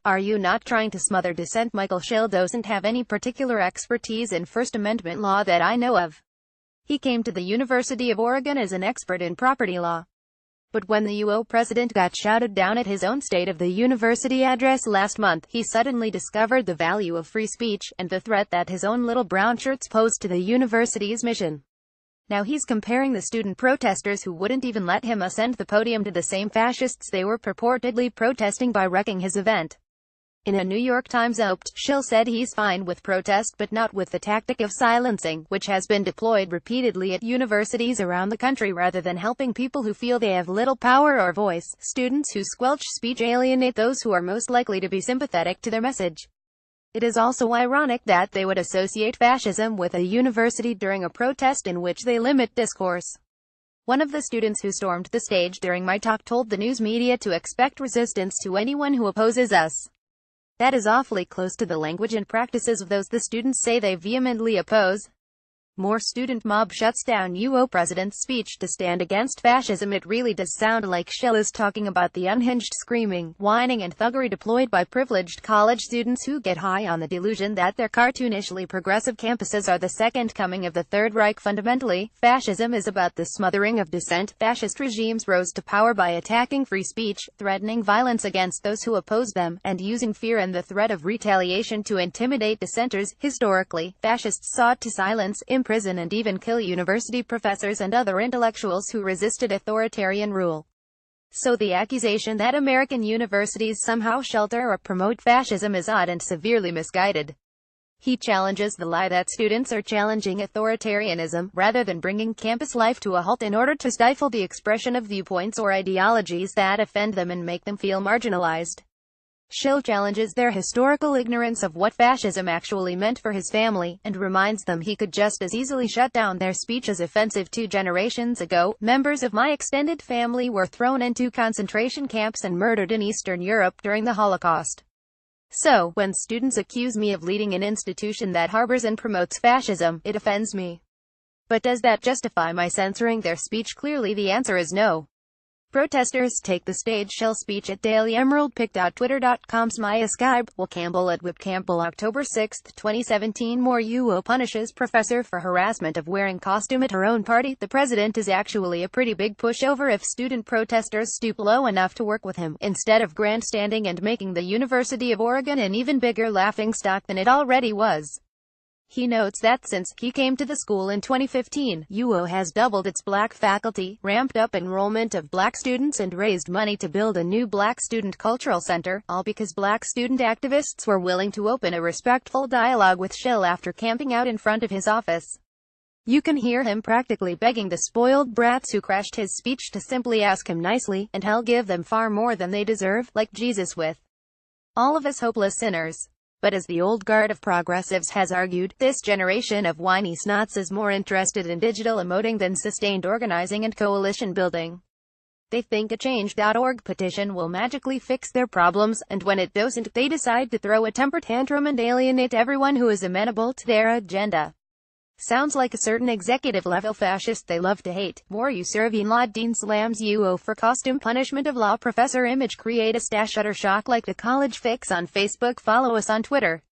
Are you not trying to smother dissent? Michael Schill doesn't have any particular expertise in First Amendment law that I know of. He came to the University of Oregon as an expert in property law. But when the UO president got shouted down at his own State of the University address last month, he suddenly discovered the value of free speech, and the threat that his own little brown shirts posed to the university's mission. Now he's comparing the student protesters who wouldn't even let him ascend the podium to the same fascists they were purportedly protesting by wrecking his event. In a New York Times op-ed, Schill said he's fine with protest but not with the tactic of silencing, which has been deployed repeatedly at universities around the country rather than helping people who feel they have little power or voice. Students who squelch speech alienate those who are most likely to be sympathetic to their message. It is also ironic that they would associate fascism with a university during a protest in which they limit discourse. One of the students who stormed the stage during my talk told the news media to expect resistance to anyone who opposes us. That is awfully close to the language and practices of those the students say they vehemently oppose. More student mob shuts down UO president's speech to stand against fascism. It really does sound like Schill is talking about the unhinged screaming, whining and thuggery deployed by privileged college students who get high on the delusion that their cartoonishly progressive campuses are the second coming of the Third Reich. Fundamentally, fascism is about the smothering of dissent. Fascist regimes rose to power by attacking free speech, threatening violence against those who oppose them, and using fear and the threat of retaliation to intimidate dissenters. Historically, fascists sought to silence, imprison and even kill university professors and other intellectuals who resisted authoritarian rule. So the accusation that American universities somehow shelter or promote fascism is odd and severely misguided. He challenges the lie that students are challenging authoritarianism, rather than bringing campus life to a halt in order to stifle the expression of viewpoints or ideologies that offend them and make them feel marginalized. Schill challenges their historical ignorance of what fascism actually meant for his family, and reminds them he could just as easily shut down their speech as offensive. 2 generations ago, members of my extended family were thrown into concentration camps and murdered in Eastern Europe during the Holocaust. So, when students accuse me of leading an institution that harbors and promotes fascism, it offends me. But does that justify my censoring their speech? Clearly the answer is no. Protesters take the stage. Schill speech at Daily Emerald. Pic.twitter.com Maya Skype. Will Campbell at Whip Campbell October 6, 2017. More UO punishes professor for harassment of wearing costume at her own party. The president is actually a pretty big pushover if student protesters stoop low enough to work with him, instead of grandstanding and making the University of Oregon an even bigger laughingstock than it already was. He notes that since he came to the school in 2015, UO has doubled its black faculty, ramped up enrollment of black students and raised money to build a new black student cultural center, all because black student activists were willing to open a respectful dialogue with Schill after camping out in front of his office. You can hear him practically begging the spoiled brats who crashed his speech to simply ask him nicely, and he'll give them far more than they deserve, like Jesus with all of us hopeless sinners. But as the old guard of progressives has argued, this generation of whiny snots is more interested in digital emoting than sustained organizing and coalition building. They think a change.org petition will magically fix their problems, and when it doesn't, they decide to throw a temper tantrum and alienate everyone who is amenable to their agenda. Sounds like a certain executive-level fascist they love to hate. More Usservian Law. Dean slams UO for costume punishment of law professor image create a stash. Utter shock like the college fix on Facebook. Follow us on Twitter.